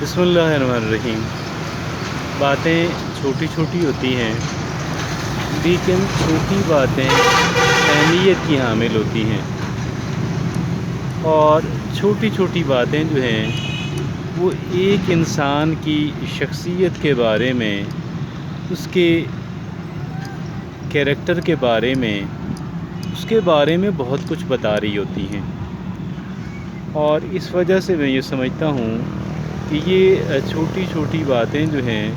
بسم اللہ الرحمن الرحیم۔ باتیں چھوٹی چھوٹی ہوتی ہیں، لیکن چھوٹی باتیں اہمیت کی حامل ہوتی ہیں، اور چھوٹی چھوٹی باتیں جو ہیں وہ ایک انسان کی شخصیت کے بارے میں، اس کے کیریکٹر کے بارے میں، اس کے بارے میں بہت کچھ بتا رہی ہوتی ہیں۔ اور اس وجہ سے میں یہ سمجھتا ہوں کہ یہ چھوٹی چھوٹی باتیں جو ہیں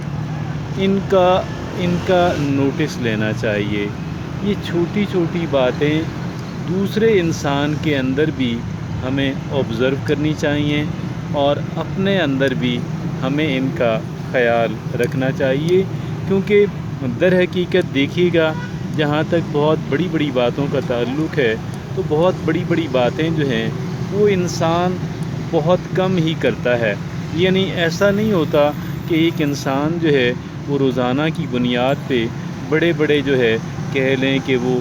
ان کا نوٹس لینا چاہیے۔ یہ چھوٹی چھوٹی باتیں دوسرے انسان کے اندر بھی ہمیں آبزرو کرنی چاہیے، اور اپنے اندر بھی ہمیں ان کا خیال رکھنا چاہیے، کیونکہ در حقیقت دیکھیے گا، جہاں تک بہت بڑی بڑی باتوں کا تعلق ہے تو بہت بڑی بڑی باتیں جو ہیں وہ انسان بہت کم ہی کرتا ہے۔ یعنی ایسا نہیں ہوتا کہ ایک انسان جو ہے وہ روزانہ کی بنیاد پہ بڑے بڑے جو ہے کہہ لیں کہ وہ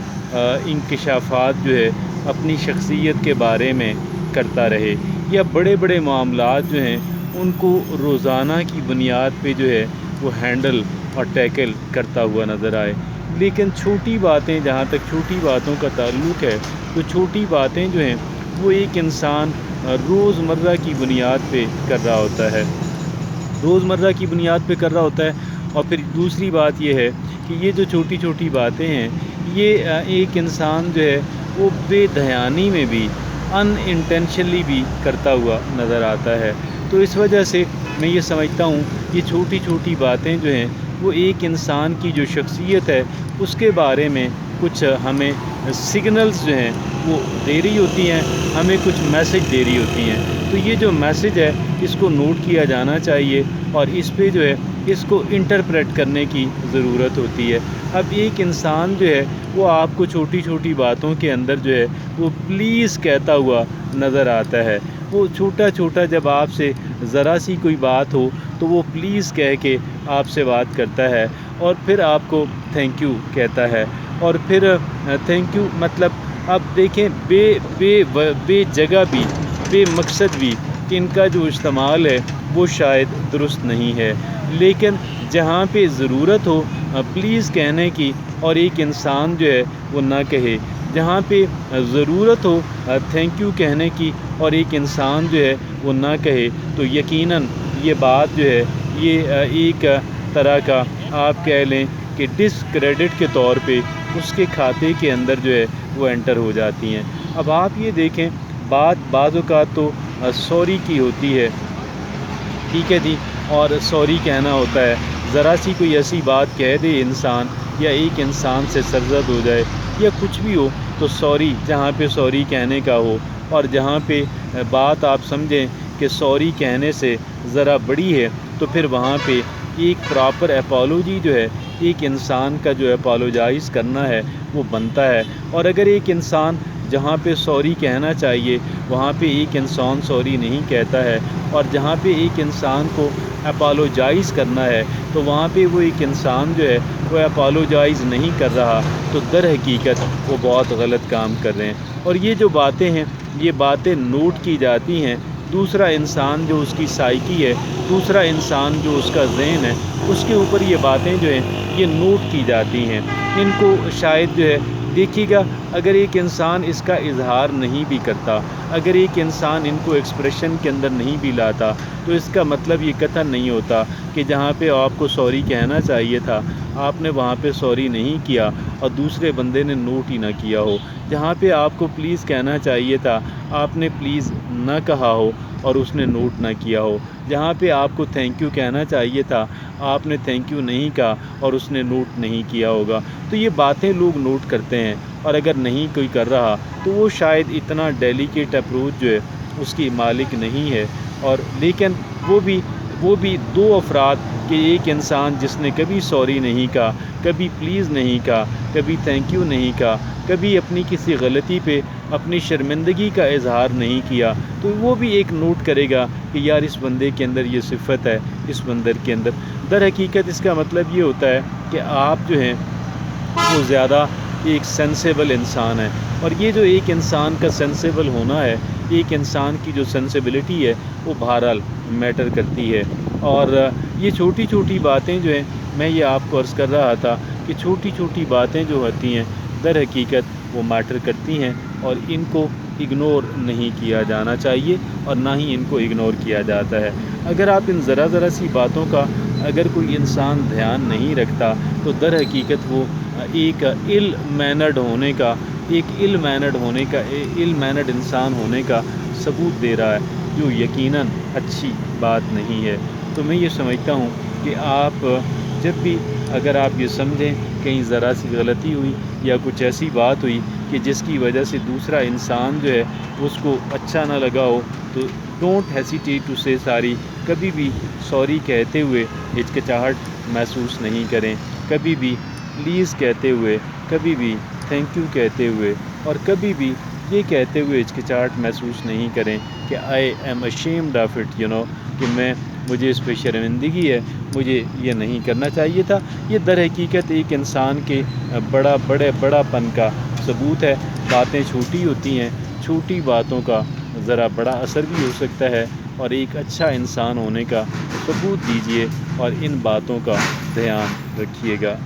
انکشافات جو ہے اپنی شخصیت کے بارے میں کرتا رہے، یا بڑے بڑے معاملات جو ہیں ان کو روزانہ کی بنیاد پہ جو ہے وہ ہینڈل اور ٹیکل کرتا ہوا نظر آئے۔ لیکن چھوٹی باتیں، جہاں تک چھوٹی باتوں کا تعلق ہے، تو چھوٹی باتیں جو ہیں وہ ایک انسان روزمرہ کی بنیاد پہ کر رہا ہوتا ہے، روزمرہ کی بنیاد پہ کر رہا ہوتا ہے۔ اور پھر دوسری بات یہ ہے کہ یہ جو چھوٹی چھوٹی باتیں ہیں، یہ ایک انسان جو ہے وہ بے دھیانی میں بھی، ان انٹینشنلی بھی کرتا ہوا نظر آتا ہے۔ تو اس وجہ سے میں یہ سمجھتا ہوں یہ چھوٹی چھوٹی باتیں جو ہیں وہ ایک انسان کی جو شخصیت ہے اس کے بارے میں کچھ ہمیں سگنلز جو ہیں وہ دے رہی ہوتی ہیں، ہمیں کچھ میسج دے رہی ہوتی ہیں۔ تو یہ جو میسج ہے اس کو نوٹ کیا جانا چاہیے، اور اس پہ جو ہے اس کو انٹرپریٹ کرنے کی ضرورت ہوتی ہے۔ اب ایک انسان جو ہے وہ آپ کو چھوٹی چھوٹی باتوں کے اندر جو ہے وہ پلیز کہتا ہوا نظر آتا ہے۔ وہ چھوٹا چھوٹا جب آپ سے ذرا سی کوئی بات ہو تو وہ پلیز کہہ کے آپ سے بات کرتا ہے، اور پھر آپ کو تھینک یو کہتا ہے، اور پھر تھینک یو مطلب اب دیکھیں بے جگہ بھی، بے مقصد بھی ان کا جو استعمال ہے وہ شاید درست نہیں ہے، لیکن جہاں پہ ضرورت ہو پلیز کہنے کی اور ایک انسان جو ہے وہ نہ کہے، جہاں پہ ضرورت ہو تھینک یو کہنے کی اور ایک انسان جو ہے وہ نہ کہے، تو یقیناً یہ بات جو ہے یہ ایک طرح کا آپ کہہ لیں کہ ڈسکریڈٹ کے طور پہ اس کے کھاتے کے اندر جو ہے وہ انٹر ہو جاتی ہیں۔ اب آپ یہ دیکھیں، بعض اوقات تو سوری کی ہوتی ہے، ٹھیک ہے جی، اور سوری کہنا ہوتا ہے، ذرا سی کوئی ایسی بات کہہ دے انسان، یا ایک انسان سے سرزد ہو جائے یا کچھ بھی ہو، تو سوری، جہاں پہ سوری کہنے کا ہو، اور جہاں پہ بات آپ سمجھیں کہ سوری کہنے سے ذرا بڑی ہے، تو پھر وہاں پہ ایک پراپر اپالوجی جو ہے ایک انسان کا جو اپالوجائز کرنا ہے وہ بنتا ہے۔ اور اگر ایک انسان جہاں پہ سوری کہنا چاہیے وہاں پہ ایک انسان سوری نہیں کہتا ہے، اور جہاں پہ ایک انسان کو اپالوجائز کرنا ہے تو وہاں پہ وہ ایک انسان جو ہے وہ اپالوجائز نہیں کر رہا، تو در حقیقت وہ بہت غلط کام کر رہے ہیں۔ اور یہ جو باتیں ہیں یہ باتیں نوٹ کی جاتی ہیں، دوسرا انسان جو اس کی سائیکی ہے، دوسرا انسان جو اس کا ذہن ہے، اس کے اوپر یہ باتیں جو ہیں یہ نوٹ کی جاتی ہیں۔ ان کو شاید جو ہے دیکھیے گا، اگر ایک انسان اس کا اظہار نہیں بھی کرتا، اگر ایک انسان ان کو ایکسپریشن کے اندر نہیں بھی لاتا، تو اس کا مطلب یہ قطعاً نہیں ہوتا کہ جہاں پہ آپ کو سوری کہنا چاہیے تھا آپ نے وہاں پہ سوری نہیں کیا اور دوسرے بندے نے نوٹ ہی نہ کیا ہو، جہاں پہ آپ کو پلیز کہنا چاہیے تھا آپ نے پلیز نہ کہا ہو اور اس نے نوٹ نہ کیا ہو، جہاں پہ آپ کو تھینک یو کہنا چاہیے تھا آپ نے تھینک یو نہیں کہا اور اس نے نوٹ نہیں کیا ہوگا۔ تو یہ باتیں لوگ نوٹ کرتے ہیں، اور اگر نہیں کوئی کر رہا تو وہ شاید اتنا ڈیلیکیٹ اپروچ جو ہے اس کی مالک نہیں ہے۔ اور لیکن وہ بھی دو افراد کہ ایک انسان جس نے کبھی سوری نہیں کہا، کبھی پلیز نہیں کہا، کبھی تھینک یو نہیں کہا، کبھی اپنی کسی غلطی پہ اپنی شرمندگی کا اظہار نہیں کیا، تو وہ بھی ایک نوٹ کرے گا کہ یار اس بندے کے اندر یہ صفت ہے، اس بندر کے اندر۔ در حقیقت اس کا مطلب یہ ہوتا ہے کہ آپ جو ہیں وہ زیادہ ایک سینسیبل انسان ہے، اور یہ جو ایک انسان کا سینسیبل ہونا ہے ایک انسان کی جو سینسیبلٹی ہے وہ بہرحال میٹر کرتی ہے۔ اور یہ چھوٹی چھوٹی باتیں جو ہیں، میں یہ آپ کو عرض کر رہا تھا کہ چھوٹی چھوٹی باتیں جو ہوتی ہیں در حقیقت وہ میٹر کرتی ہیں، اور ان کو اگنور نہیں کیا جانا چاہیے اور نہ ہی ان کو اگنور کیا جاتا ہے۔ اگر آپ ان ذرا سی باتوں کا اگر کوئی انسان دھیان نہیں رکھتا تو در حقیقت وہ ایک ایل مینرڈ ہونے کا ایل مینرڈ انسان ہونے کا ثبوت دے رہا ہے، جو یقیناً اچھی بات نہیں ہے۔ تو میں یہ سمجھتا ہوں کہ آپ جب بھی اگر آپ یہ سمجھیں کہیں ذرا سی غلطی ہوئی یا کچھ ایسی بات ہوئی کہ جس کی وجہ سے دوسرا انسان جو ہے اس کو اچھا نہ لگا ہو، تو ڈونٹ ہیسیٹیٹ ٹو سے ساری، کبھی بھی سوری کہتے ہوئے ہچکچاہٹ محسوس نہیں کریں، کبھی بھی پلیز کہتے ہوئے، کبھی بھی تھینک یو کہتے ہوئے، اور کبھی بھی یہ کہتے ہوئے ہچکچاہٹ محسوس نہیں کریں کہ I am ashamed of it, کہ مجھے اس پہ شرمندگی ہے، مجھے یہ نہیں کرنا چاہیے تھا۔ یہ در حقیقت ایک انسان کے بڑا پن کا ثبوت ہے۔ باتیں چھوٹی ہوتی ہیں، چھوٹی باتوں کا ذرا بڑا اثر بھی ہو سکتا ہے، اور ایک اچھا انسان ہونے کا ثبوت دیجیے اور ان باتوں کا دھیان رکھیے گا۔